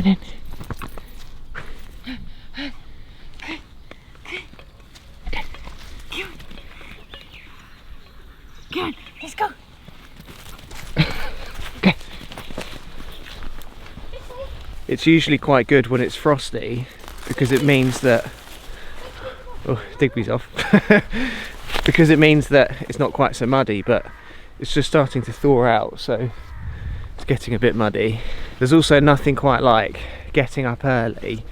Get in. Come on, let's go. Okay. It's usually quite good when it's frosty because it means that, oh, Digby's off. Because it means that it's not quite so muddy, but it's just starting to thaw out, so it's getting a bit muddy. There's also nothing quite like getting up early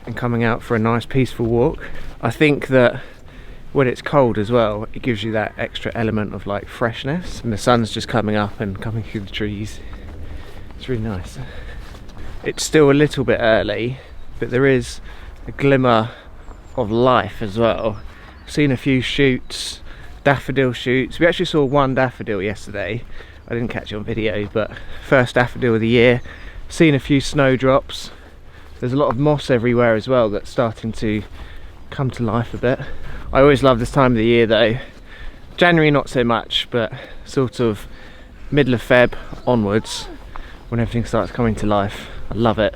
and coming out for a nice peaceful walk. I think that when it's cold as well, it gives you that extra element of like freshness, and the sun's just coming up and coming through the trees. It's really nice. It's still a little bit early, but there is a glimmer of life as well. I've seen a few shoots, daffodil shoots. We actually saw one daffodil yesterday. I didn't catch it on video, but first daffodil of the year. Seen a few snowdrops. There's a lot of moss everywhere as well that's starting to come to life a bit. I always love this time of the year though. January not so much, but sort of middle of Feb onwards, when everything starts coming to life. I love it.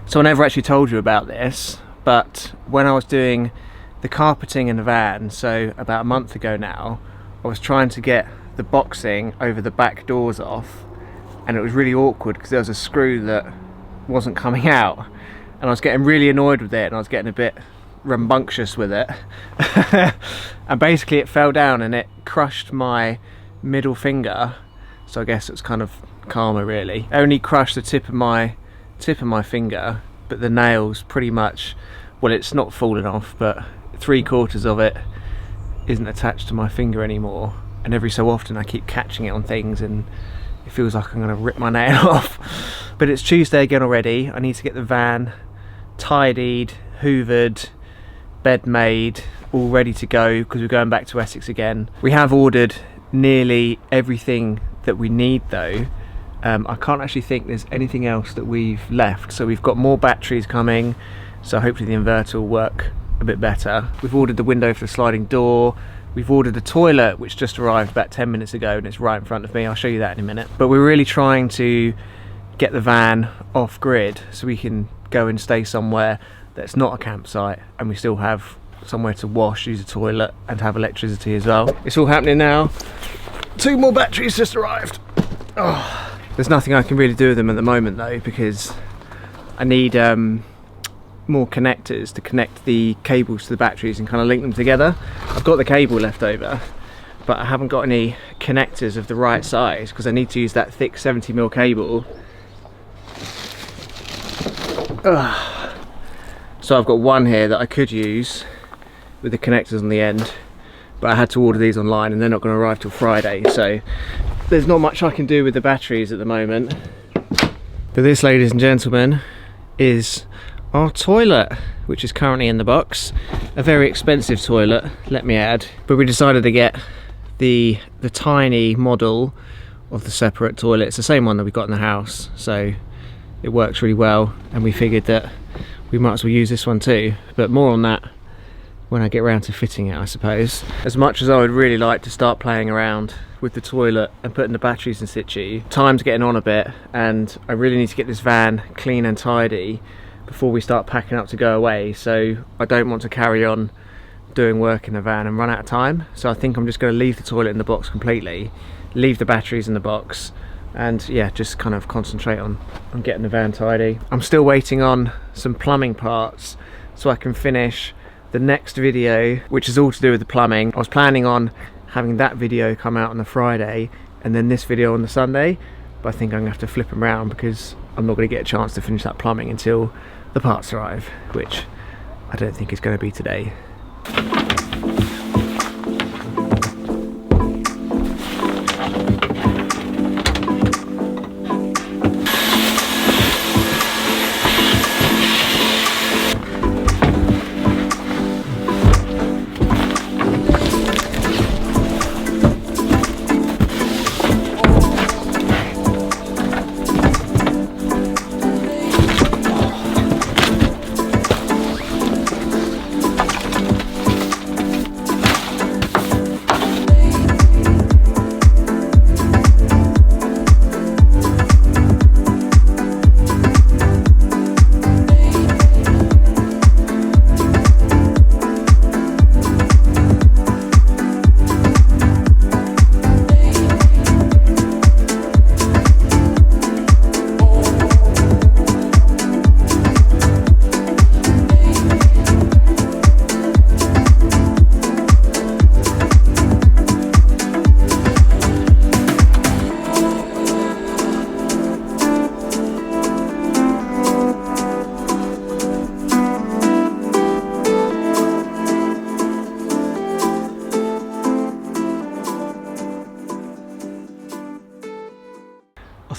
So I never actually told you about this, but when I was doing the carpeting in the van, so about a month ago now, I was trying to get the boxing over the back doors off, and it was really awkward because there was a screw that wasn't coming out, and I was getting really annoyed with it, and I was getting a bit rambunctious with it. And basically it fell down and it crushed my middle finger, so I guess it's kind of karma really. It only crushed the tip of my finger, but the nails pretty much, well, it's not fallen off, but 3/4 of it isn't attached to my finger anymore, and every so often I keep catching it on things and it feels like I'm gonna rip my nail off. But it's Tuesday again already. I need to get the van tidied, hoovered, bed made, all ready to go because we're going back to Essex again. We have ordered nearly everything that we need though. I can't actually think there's anything else that we've left. So we've got more batteries coming, so hopefully the inverter will work a bit better. We've ordered the window for the sliding door. We've ordered the toilet, which just arrived about 10 minutes ago, and it's right in front of me. I'll show you that in a minute. But we're really trying to get the van off grid so we can go and stay somewhere that's not a campsite, and we still have somewhere to wash, use a toilet, and have electricity as well. It's all happening now. 2 more batteries just arrived. Oh. There's nothing I can really do with them at the moment though, because I need more connectors to connect the cables to the batteries and kind of link them together. I've got the cable left over, but I haven't got any connectors of the right size because I need to use that thick 70mm cable. Ugh. So I've got one here that I could use with the connectors on the end, but I had to order these online and they're not going to arrive till Friday, so there's not much I can do with the batteries at the moment. But this, ladies and gentlemen, is our toilet, which is currently in the box. A very expensive toilet, let me add, but we decided to get the tiny model of the separate toilet. It's the same one that we got in the house, so it works really well, and we figured that we might as well use this one too, but more on that when I get around to fitting it, I suppose. As much as I would really like to start playing around with the toilet and putting the batteries in situ, time's getting on a bit, and I really need to get this van clean and tidy before we start packing up to go away, so I don't want to carry on doing work in the van and run out of time. So I think I'm just going to leave the toilet in the box completely, leave the batteries in the box, and yeah, just kind of concentrate on getting the van tidy. I'm still waiting on some plumbing parts so I can finish the next video, which is all to do with the plumbing. I was planning on having that video come out on the Friday and then this video on the Sunday, but I think I'm gonna have to flip them around because I'm not gonna get a chance to finish that plumbing until the parts arrive, which I don't think is gonna be today.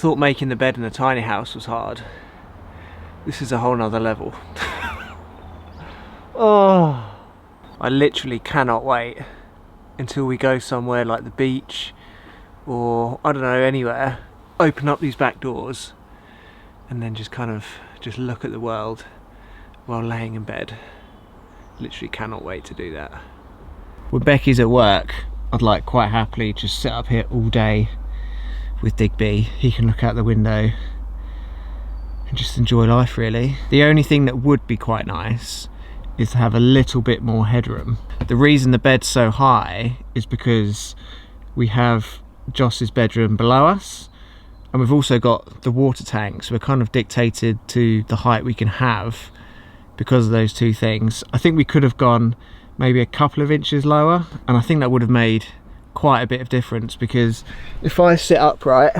thought making the bed in a tiny house was hard. This is a whole nother level. Oh, I literally cannot wait until we go somewhere like the beach or I don't know, anywhere, open up these back doors and then just kind of just look at the world while laying in bed. Literally cannot wait to do that. When Becky's at work, I'd like quite happily just sit up here all day with Digby. He can look out the window and just enjoy life really. The only thing that would be quite nice is to have a little bit more headroom. The reason the bed's so high is because we have Joss's bedroom below us and we've also got the water tank, so we're kind of dictated to the height we can have because of those two things. I think we could have gone maybe a couple of inches lower and I think that would have made quite a bit of difference, because if I sit upright,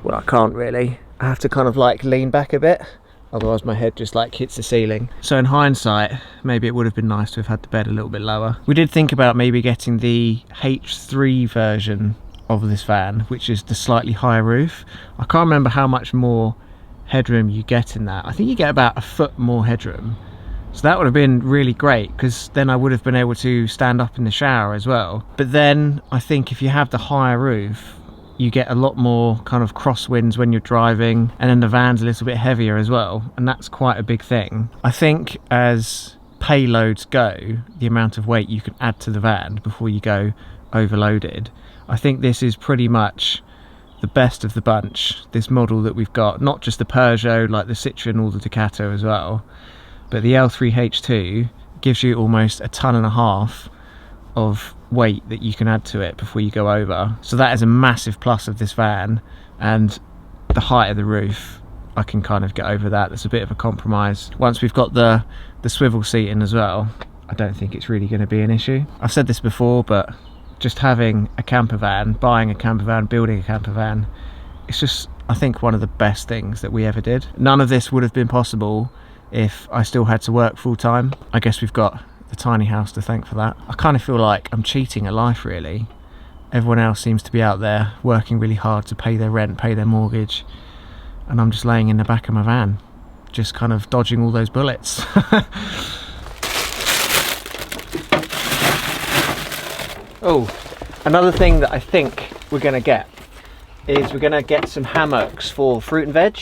well I can't really, I have to kind of like lean back a bit, otherwise my head just like hits the ceiling. So in hindsight, maybe it would have been nice to have had the bed a little bit lower. We did think about maybe getting the H3 version of this van, which is the slightly higher roof. I can't remember how much more headroom you get in that. I think you get about a foot more headroom. So that would have been really great, because then I would have been able to stand up in the shower as well. But then I think if you have the higher roof, you get a lot more kind of crosswinds when you're driving, and then the van's a little bit heavier as well, and that's quite a big thing. I think as payloads go, the amount of weight you can add to the van before you go overloaded, I think this is pretty much the best of the bunch, this model that we've got. Not just the Peugeot, like the Citroen or the Ducato as well, but the L3H2 gives you almost 1.5 tons of weight that you can add to it before you go over. So that is a massive plus of this van, and the height of the roof, I can kind of get over that. That's a bit of a compromise. Once we've got the swivel seat in as well, I don't think it's really going to be an issue. I've said this before, but just having a camper van, buying a camper van, building a camper van, it's just, I think, one of the best things that we ever did. None of this would have been possible if I still had to work full time. I guess we've got the tiny house to thank for that. I kind of feel like I'm cheating at life really. Everyone else seems to be out there working really hard to pay their rent, pay their mortgage, and I'm just laying in the back of my van, just kind of dodging all those bullets. Oh, another thing that I think we're gonna get is we're gonna get some hammocks for fruit and veg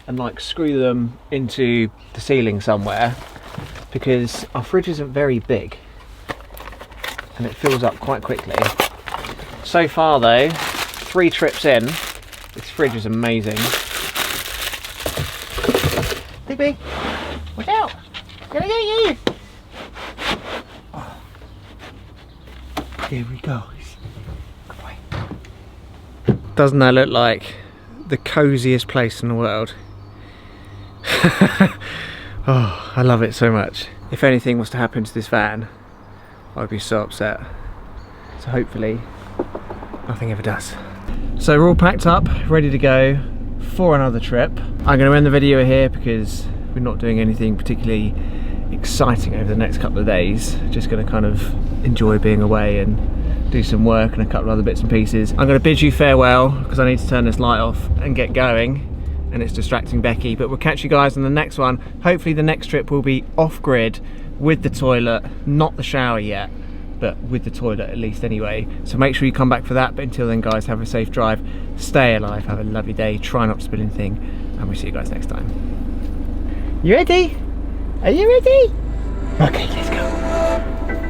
and like screw them into the ceiling somewhere, because our fridge isn't very big and it fills up quite quickly. So far though, 3 trips in, this fridge is amazing. Digby, watch out! I'm gonna get you! Oh. Here we go. Doesn't that look like the coziest place in the world? Oh, I love it so much. If anything was to happen to this van, I'd be so upset. So hopefully nothing ever does. So we're all packed up, ready to go for another trip. I'm going to end the video here because we're not doing anything particularly exciting over the next couple of days. Just going to kind of enjoy being away and do some work and a couple of other bits and pieces. I'm going to bid you farewell because I need to turn this light off and get going, and it's distracting Becky, but we'll catch you guys on the next one. Hopefully the next trip will be off-grid with the toilet, not the shower yet, but with the toilet at least anyway. So make sure you come back for that, but until then guys, have a safe drive, stay alive, have a lovely day, try not to spill anything, and we'll see you guys next time. You ready? Are you ready? Okay, let's go.